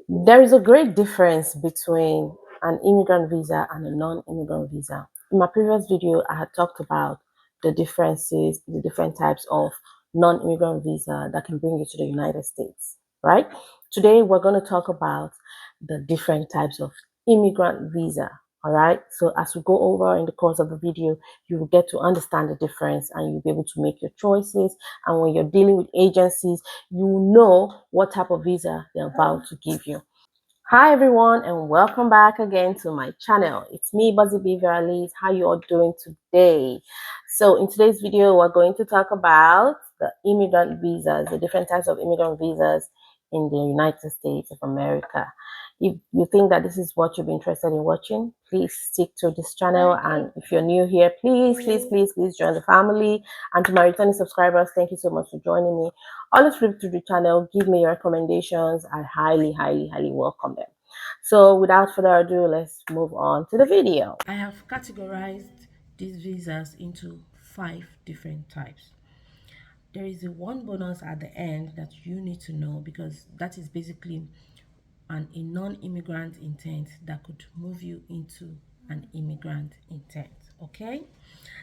There is a great difference between an immigrant visa and a non-immigrant visa. In my previous video, I had talked about the differences, the different types of non-immigrant visa that can bring you to the United States, right? Today, we're going to talk about the different types of immigrant visa, all right? So as we go over in the course of the video, you will get to understand the difference and you'll be able to make your choices. And when you're dealing with agencies, you know what type of visa they're about to give you. Hi everyone and welcome back again to my channel. It's me, veraadibelioliseh. How you all doing today? So in today's video, we're going to talk about the immigrant visas, the different types of immigrant visas in the United States of America. If you think that this is what you'll be interested in watching, please stick to this channel. And if you're new here, please join the family. And to my returning subscribers, thank you so much for joining me. Always flip to the channel, give me your recommendations. I highly welcome them. So without further ado, let's move on to the video. I have categorized these visas into 5 different types. There is a one bonus at the end that you need to know, because that is basically a non-immigrant intent that could move you into an immigrant intent. Okay,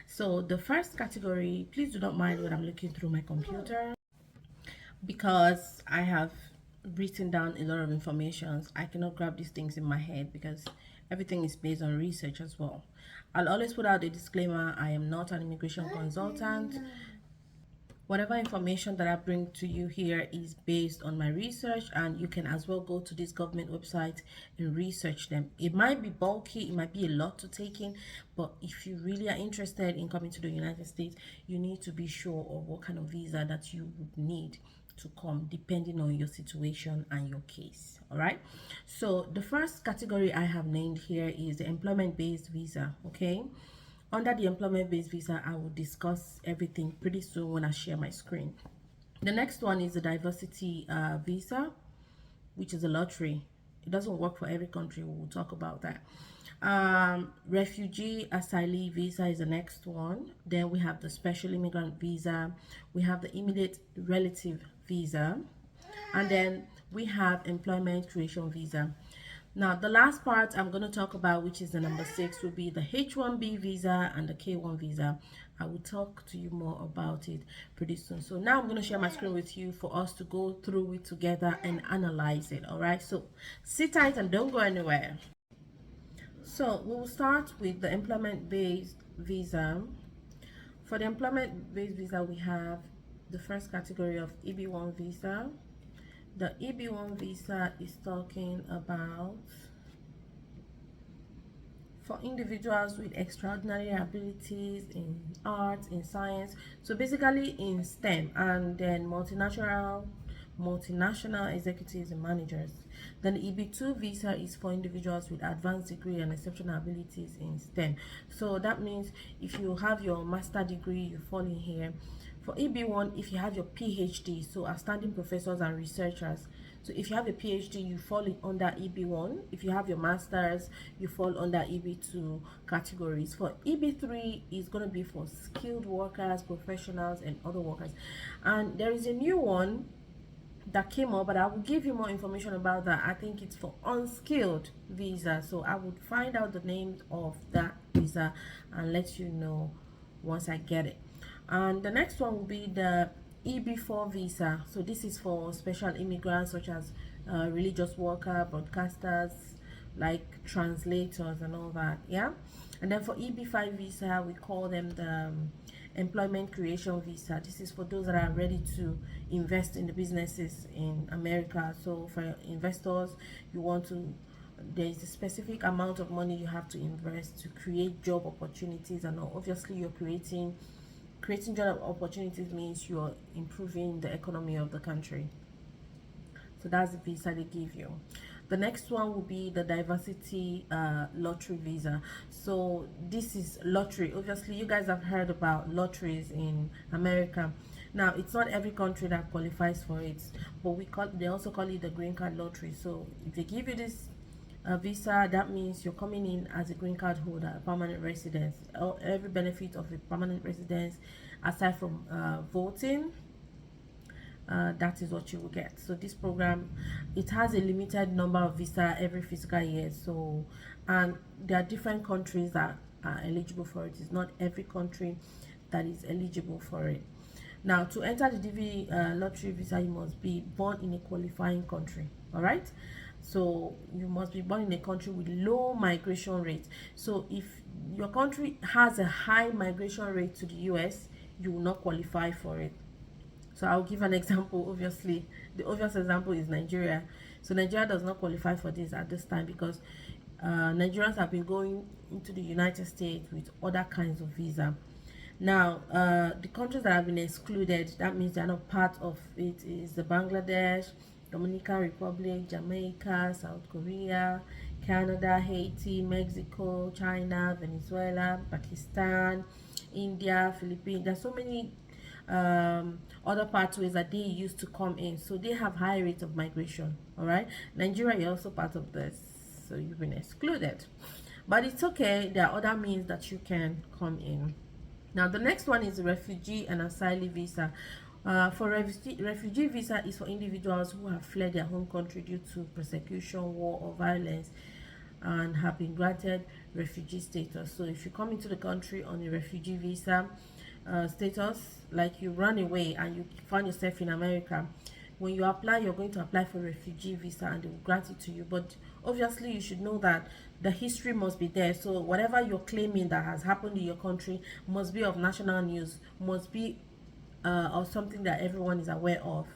so the first category, please do not mind when I'm looking through my computer, because I have written down a lot of information. I cannot grab these things in my head because everything is based on research as well. I'll always put out a disclaimer: I am not an immigration consultant. Whatever information that I bring to you here is based on my research, and you can as well go to this government website and research them. It might be bulky, it might be a lot to take in, but if you really are interested in coming to the United States, you need to be sure of what kind of visa that you would need to come, depending on your situation and your case. All right, so the first category I have named here is the employment-based visa. Okay, under the employment-based visa, I will discuss everything pretty soon when I share my screen. The next one is the diversity visa, which is a lottery. It doesn't work for every country. We'll talk about that. Refugee asylee visa is the next one. Then we have the special immigrant visa. We have the immediate relative visa. And then we have employment creation visa. Now, the last part I'm going to talk about, which is the number 6, will be the H-1B visa and the K-1 visa. I will talk to you more about it pretty soon. So now I'm going to share my screen with you for us to go through it together and analyze it. All right, so sit tight and don't go anywhere. So we will start with the employment-based visa. For the employment-based visa, we have the first category of EB1 visa. The EB1 visa is talking about for individuals with extraordinary abilities in art, in science, so basically in STEM, and then multinational executives and managers. Then the EB2 visa is for individuals with advanced degree and exceptional abilities in STEM. So that means if you have your master degree, you fall in here. For EB1, if you have your PhD, so outstanding professors and researchers. So if you have a PhD, you fall in under EB1. If you have your master's, you fall under EB2 categories. For EB3 is going to be for skilled workers, professionals, and other workers. And there is a new one that came up, but I will give you more information about that. I think it's for unskilled visa, so I would find out the name of that visa and let you know once I get it. And the next one will be the EB4 visa. So this is for special immigrants such as religious worker, broadcasters, like translators and all that. Yeah. And then for EB5 visa, we call them the employment creation visa. This is for those that are ready to invest in the businesses in America. So for investors, you want to, there is a specific amount of money you have to invest to create job opportunities, and obviously you're creating job opportunities means you're improving the economy of the country. So that's the visa they give you. The next one will be the diversity lottery visa. So this is lottery. Obviously you guys have heard about lotteries in America. Now it's not every country that qualifies for it, but they also call it the green card lottery. So if they give you this visa, that means you're coming in as a green card holder, a permanent resident. Every benefit of a permanent residence, aside from voting, that is what you will get. So this program, it has a limited number of visa every fiscal year. So, and there are different countries that are eligible for it. It's not every country that is eligible for it. Now, to enter the DV lottery visa, you must be born in a qualifying country. All right. So you must be born in a country with low migration rate. So if your country has a high migration rate to the US, you will not qualify for it. So I'll give an example. Obviously, the obvious example is Nigeria. So Nigeria does not qualify for this at this time because Nigerians have been going into the United States with other kinds of visa. Now, the countries that have been excluded, that means they're not part of it, is the Bangladesh, Dominican Republic, Jamaica, South Korea, Canada, Haiti, Mexico, China, Venezuela, Pakistan, India, Philippines. There's so many other pathways that they used to come in, so they have high rates of migration. All right, Nigeria is also part of this, so you've been excluded, but it's okay. There are other means that you can come in. Now, the next one is refugee and asylum visa. For refugee visa is for individuals who have fled their home country due to persecution, war, or violence, and have been granted refugee status. So if you come into the country on a refugee visa status, like you run away and you find yourself in America, when you apply, you're going to apply for refugee visa and they will grant it to you. But obviously you should know that the history must be there. So whatever you're claiming that has happened in your country must be of national news, must be of something that everyone is aware of.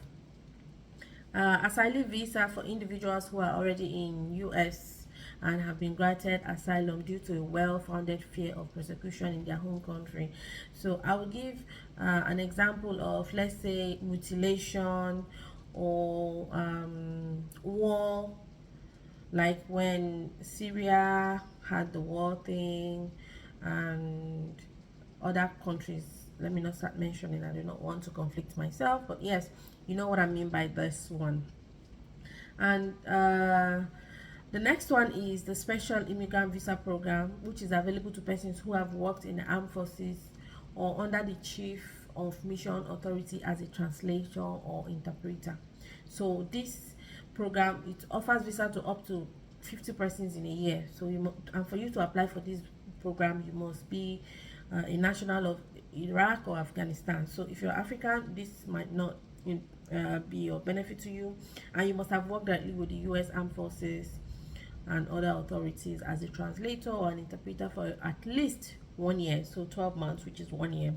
Asylum visa for individuals who are already in US and have been granted asylum due to a well-founded fear of persecution in their home country. So I will give an example of, let's say, mutilation or war, like when Syria had the war thing and other countries. Let me not start mentioning, I do not want to conflict myself, but yes, you know what I mean by this one. And the next one is the special immigrant visa program, which is available to persons who have worked in the armed forces or under the chief of mission authority as a translator or interpreter. So this program, it offers visa to up to 50 persons in a year. So and for you to apply for this program, you must be a national of Iraq or Afghanistan. So if you're African, this might not be of benefit to you, and you must have worked directly with the U.S. Armed Forces and other authorities as a translator or an interpreter for at least 1 year, so 12 months, which is 1 year.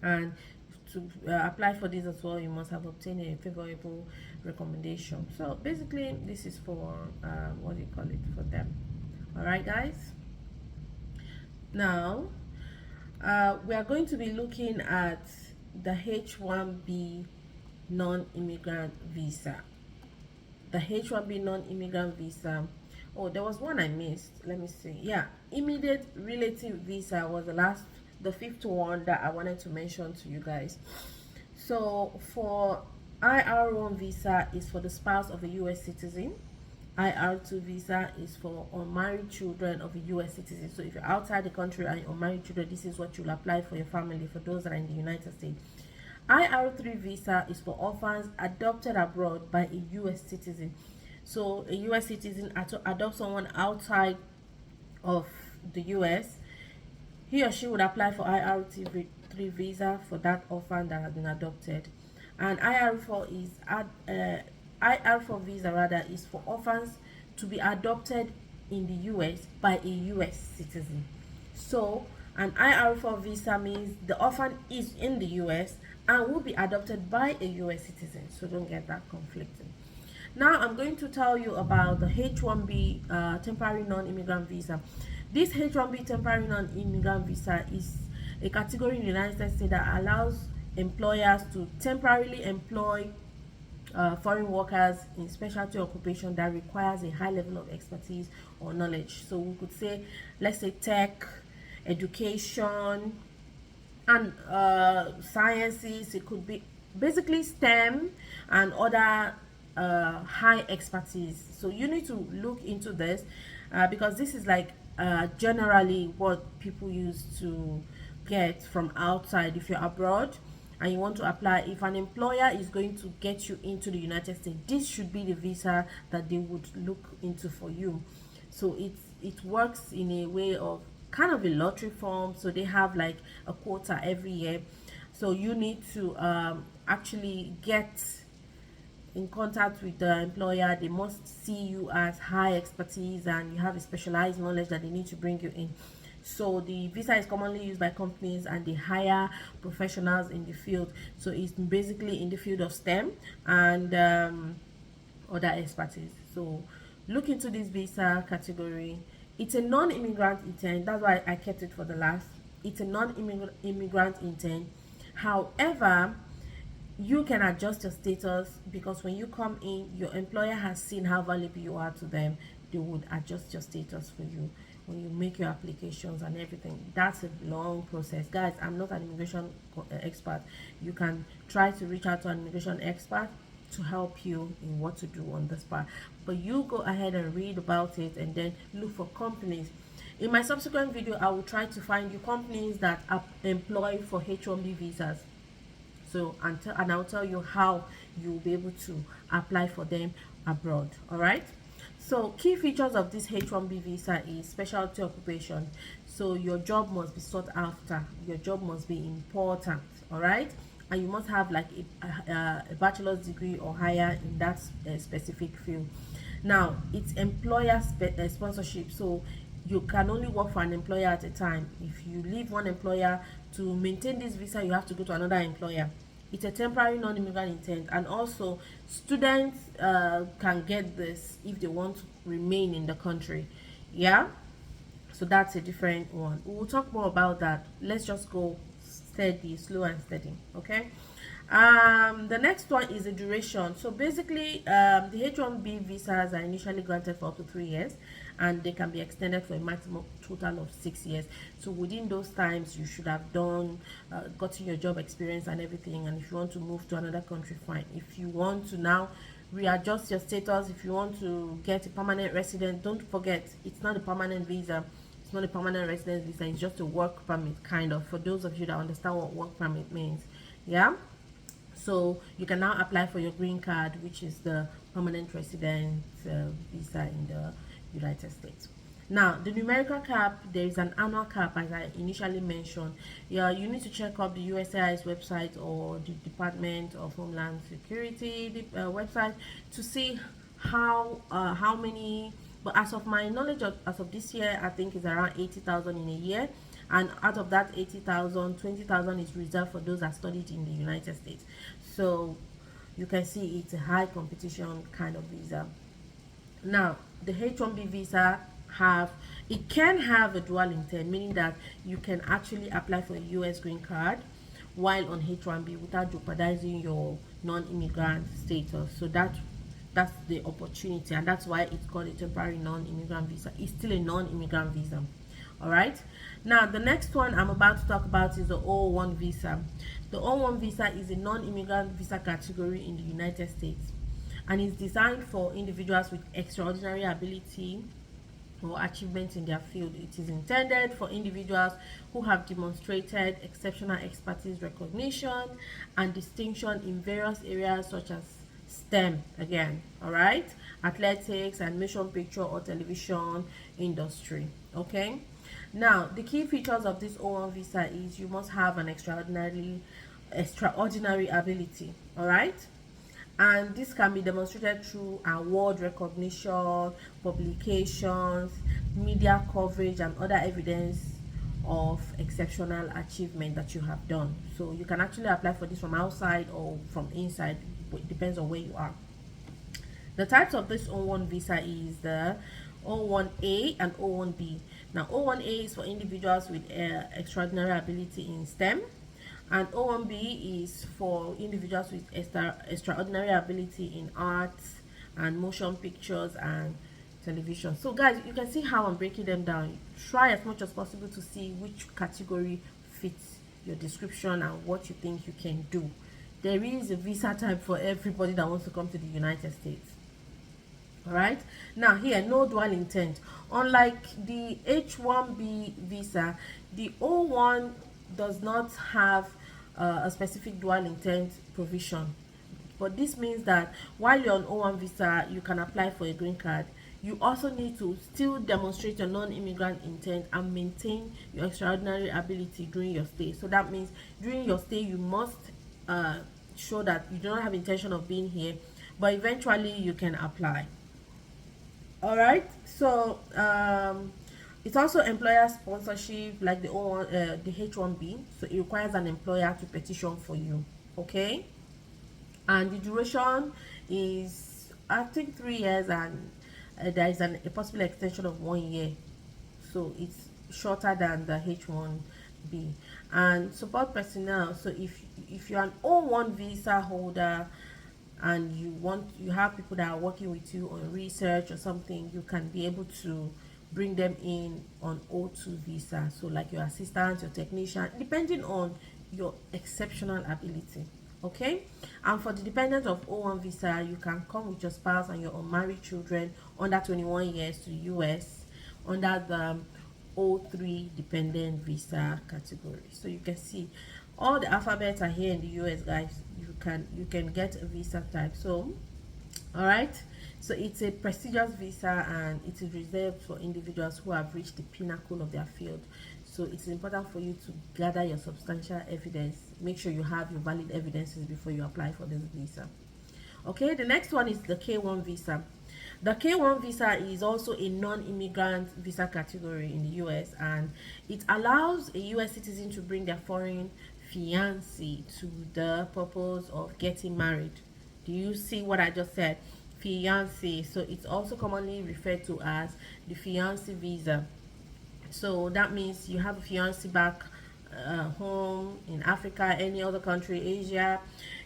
And to apply for this as well, you must have obtained a favorable recommendation. So basically, this is for what do you call it, for them. All right, guys. Now we are going to be looking at the H1B non-immigrant visa. The H1B non-immigrant visa. Oh, there was one I missed. Let me see. Yeah, immediate relative visa was the fifth one that I wanted to mention to you guys. So for IR1 visa is for the spouse of a US citizen. IR2 visa is for unmarried children of a US citizen. So if you're outside the country and you're unmarried children, this is what you'll apply for your family, for those that are in the United States. IR3 visa is for orphans adopted abroad by a US citizen. So a US citizen adopts someone outside of the US, he or she would apply for IR3 visa for that orphan that has been adopted. And IR4 visa rather is for orphans to be adopted in the US by a US citizen. So an IR4 visa means the orphan is in the US and will be adopted by a US citizen. So don't get that conflicting. Now I'm going to tell you about the H1B temporary non-immigrant visa. This H1B temporary non-immigrant visa is a category in the United States that allows employers to temporarily employ foreign workers in specialty occupation that requires a high level of expertise or knowledge. So we could say, let's say tech, education, and sciences. It could be basically STEM and other high expertise. So you need to look into this because this is like generally what people use to get from outside if you're abroad and you want to apply, if an employer is going to get you into the United States, this should be the visa that they would look into for you. So it works in a way of kind of a lottery form. So they have like a quota every year, so you need to actually get in contact with the employer. They must see you as high expertise and you have a specialized knowledge that they need to bring you in. So the visa is commonly used by companies and they hire professionals in the field. So it's basically in the field of STEM and other expertise. So look into this visa category. It's a non-immigrant intent. That's why I kept it for the last. It's a non-immigrant intent. However, you can adjust your status, because when you come in, your employer has seen how valuable you are to them. They would adjust your status for you when you make your applications and everything. That's a long process, guys. I'm not an immigration expert. You can try to reach out to an immigration expert to help you in what to do on this part, but you go ahead and read about it and then look for companies. In my subsequent video, I will try to find you companies that are employed for H1B visas. So and I'll tell you how you'll be able to apply for them abroad. All right. So key features of this H1B visa is specialty occupation. So your job must be sought after. Your job must be important. All right. And you must have like a bachelor's degree or higher in that specific field. Now it's employer sponsorship. So you can only work for an employer at a time. If you leave one employer, to maintain this visa you have to go to another employer. It's a temporary non-immigrant intent, and also students can get this if they want to remain in the country. Yeah, so that's a different one. We'll talk more about that. Let's just go steady, slow and steady. Okay. The next one is the duration. So basically, the H1B visas are initially granted for up to 3 years, and they can be extended for a maximum total of 6 years. So within those times, you should have done, gotten your job experience and everything. And if you want to move to another country, fine. If you want to now readjust your status, if you want to get a permanent resident, don't forget it's not a permanent visa. It's not a permanent residence visa. It's just a work permit, kind of, for those of you that understand what work permit means. Yeah. So you can now apply for your green card, which is the permanent resident visa in the United States. Now, the numerical cap, there is an annual cap, as I initially mentioned. Yeah, you need to check up the USCIS website or the Department of Homeland Security website to see how many. But as of my knowledge, as of this year, I think it's around 80,000 in a year. And out of that 80,000, 20,000 is reserved for those that studied in the United States. So you can see it's a high competition kind of visa. Now, the H1B visa can have a dual intent, meaning that you can actually apply for a US green card while on H1B without jeopardizing your non-immigrant status. So that's the opportunity, and that's why it's called a temporary non-immigrant visa. It's still a non-immigrant visa. All right. Now the next one I'm about to talk about is the O1 visa. The O1 visa is a non-immigrant visa category in the United States, and it's designed for individuals with extraordinary ability or achievements in their field. It is intended for individuals who have demonstrated exceptional expertise, recognition, and distinction in various areas such as STEM, again, all right, athletics and motion picture or television industry. Okay. Now, the key features of this O1 visa is you must have an extraordinary ability, all right? And this can be demonstrated through award recognition, publications, media coverage, and other evidence of exceptional achievement that you have done. So you can actually apply for this from outside or from inside. It depends on where you are. The types of this O1 visa is the O1A and O1B. Now, O1A is for individuals with extraordinary ability in STEM, and O1B is for individuals with extraordinary ability in arts and motion pictures and television. So guys, you can see how I'm breaking them down. Try as much as possible to see which category fits your description and what you think you can do. There is a visa type for everybody that wants to come to the United States. All right. Now here, no dual intent. Unlike the H1B visa, the O1 does not have a specific dual intent provision. But this means that while you're on O1 visa, you can apply for a green card. You also need to still demonstrate your non-immigrant intent and maintain your extraordinary ability during your stay. So that means during your stay, you must uh, show that you do not have intention of being here, but eventually you can apply. All right. So it's also employer sponsorship, like the H1B. So it requires an employer to petition for you. Okay, and the duration is, I think, 3 years, and there is a possible extension of 1 year, so it's shorter than the H1B. And support personnel, so if you're an O1 visa holder and you have people that are working with you on research or something, you can be able to bring them in on O2 visa, so like your assistant, your technician, depending on your exceptional ability. Okay, and for the dependent of O1 visa, you can come with your spouse and your unmarried children under 21 years to the US under the O3 dependent visa category. So you can see all the alphabets are here in the US, guys. You can get a visa type. So all right, so it's a prestigious visa and it is reserved for individuals who have reached the pinnacle of their field. So it's important for you to gather your substantial evidence. Make sure you have your valid evidences before you apply for this visa. Okay, the next one is the K1 visa. The K1 visa is also a non-immigrant visa category in the US, and it allows a US citizen to bring their foreign fiancé to the purpose of getting married. Do you see what I just said? Fiancé. So it's also commonly referred to as the fiancé visa. So that means you have a fiance back home in Africa, any other country, Asia.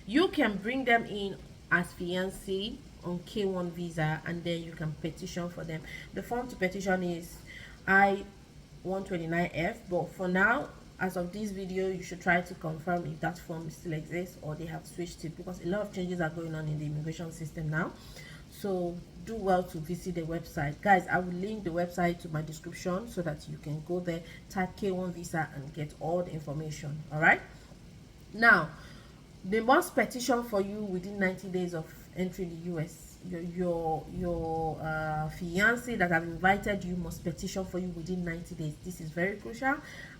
You can bring them in as fiance on K1 visa, and then you can petition for them. The form to petition is I-129F, but for now, as of this video, you should try to confirm if that form still exists or they have switched it, because a lot of changes are going on in the immigration system now. So do well to visit the website, guys. I will link the website to my description so that you can go there, type K1 visa, and get all the information. All right, now they must petition for you within 90 days of entering the US. Your fiance that have invited you must petition for you within 90 days. This is very crucial.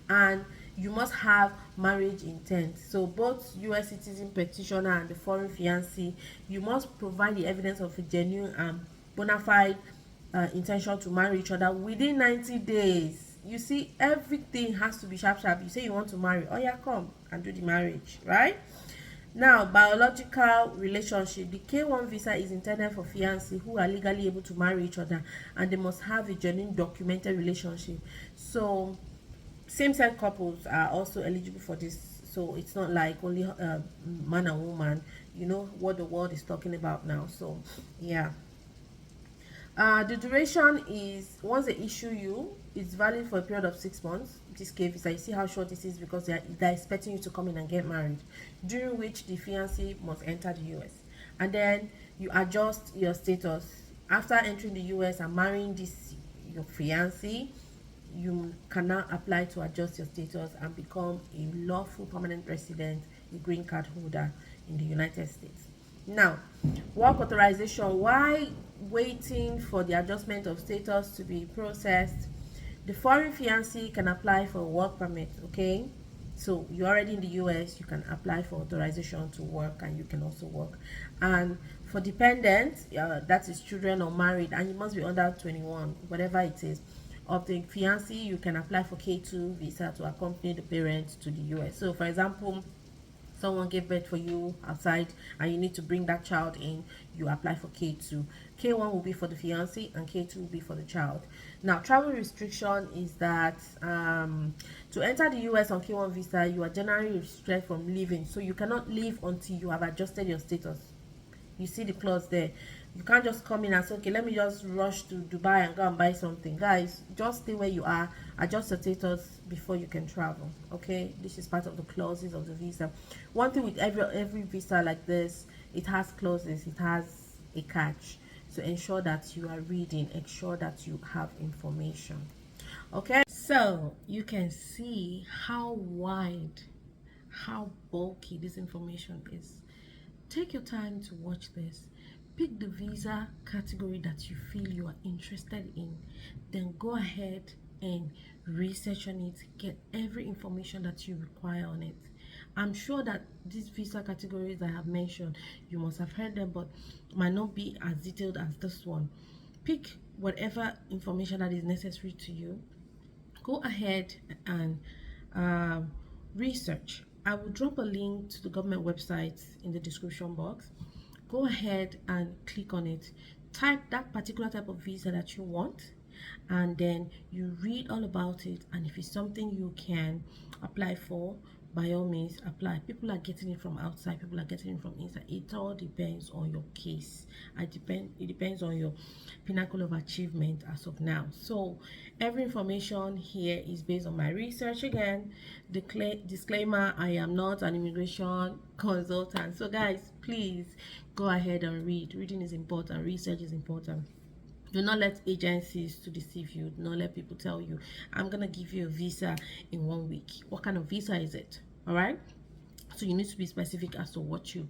And you must have marriage intent. So both US citizen petitioner and the foreign fiancé, you must provide the evidence of a genuine and bona fide intention to marry each other within 90 days. You see, everything has to be sharp sharp. You say you want to marry, oh yeah, come and do the marriage, right? Now, biological relationship. The K1 visa is intended for fiancés who are legally able to marry each other, and they must have a genuine documented relationship. So same-sex couples are also eligible for this. So it's not like only man and woman. You know what the world is talking about now. So yeah, the duration is, once they issue you, it's valid for a period of 6 months. This K visa, you see how short this is, because they're expecting you to come in and get married, during which the fiancé must enter the US, and then you adjust your status after entering the US and marrying this your fiancé. You can now apply to adjust your status and become a lawful permanent resident, a green card holder in the United States. Now, work authorization. Why waiting for the adjustment of status to be processed? The foreign fiancé can apply for a work permit. Okay, so you're already in the US, you can apply for authorization to work, and you can also work. And for dependents, that is children or married, and you must be under 21, whatever it is, of the fiancé, you can apply for K2 visa to accompany the parents to the US. So for example, someone gave birth for you outside and you need to bring that child in, you apply for K2. K1 will be for the fiancé and K2 will be for the child. Now, travel restriction is that to enter the US on K1 visa, you are generally restricted from leaving. So you cannot leave until you have adjusted your status. You see the clause there. You can't just come in and say, okay, let me just rush to Dubai and go and buy something. Guys, just stay where you are, adjust your status before you can travel. Okay, this is part of the clauses of the visa. One thing with every visa like this, it has clauses, it has a catch. So ensure that you are reading, ensure that you have information. Okay, so you can see how wide, how bulky this information is. Take your time to watch this. Pick the visa category that you feel you are interested in. Then go ahead and research on it. Get every information that you require on it. I'm sure that these visa categories I have mentioned, you must have heard them, but might not be as detailed as this one. Pick whatever information that is necessary to you. Go ahead and um, research. I will drop a link to the government website in the description box. Go ahead and click on it. Type that particular type of visa that you want, and then you read all about it. And if it's something you can apply for, by all means apply. People are getting it from outside, people are getting it from inside. It all depends on your case. It depends on your pinnacle of achievement as of now. So every information here is based on my research. Again, disclaimer, I am not an immigration consultant. So guys, please go ahead and read. Reading is important, research is important. Do not let agencies to deceive you. Do not let people tell you, I'm gonna give you a visa in 1 week. What kind of visa is it? All right, so you need to be specific as to what you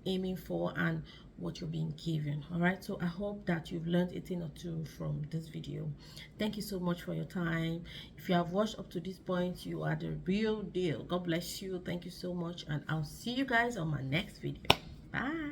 aiming for and what you're being given. All right, so I hope that you've learned a thing or two from this video. Thank you so much for your time. If you have watched up to this point, you are the real deal. God bless you. Thank you so much, and I'll see you guys on my next video. Bye.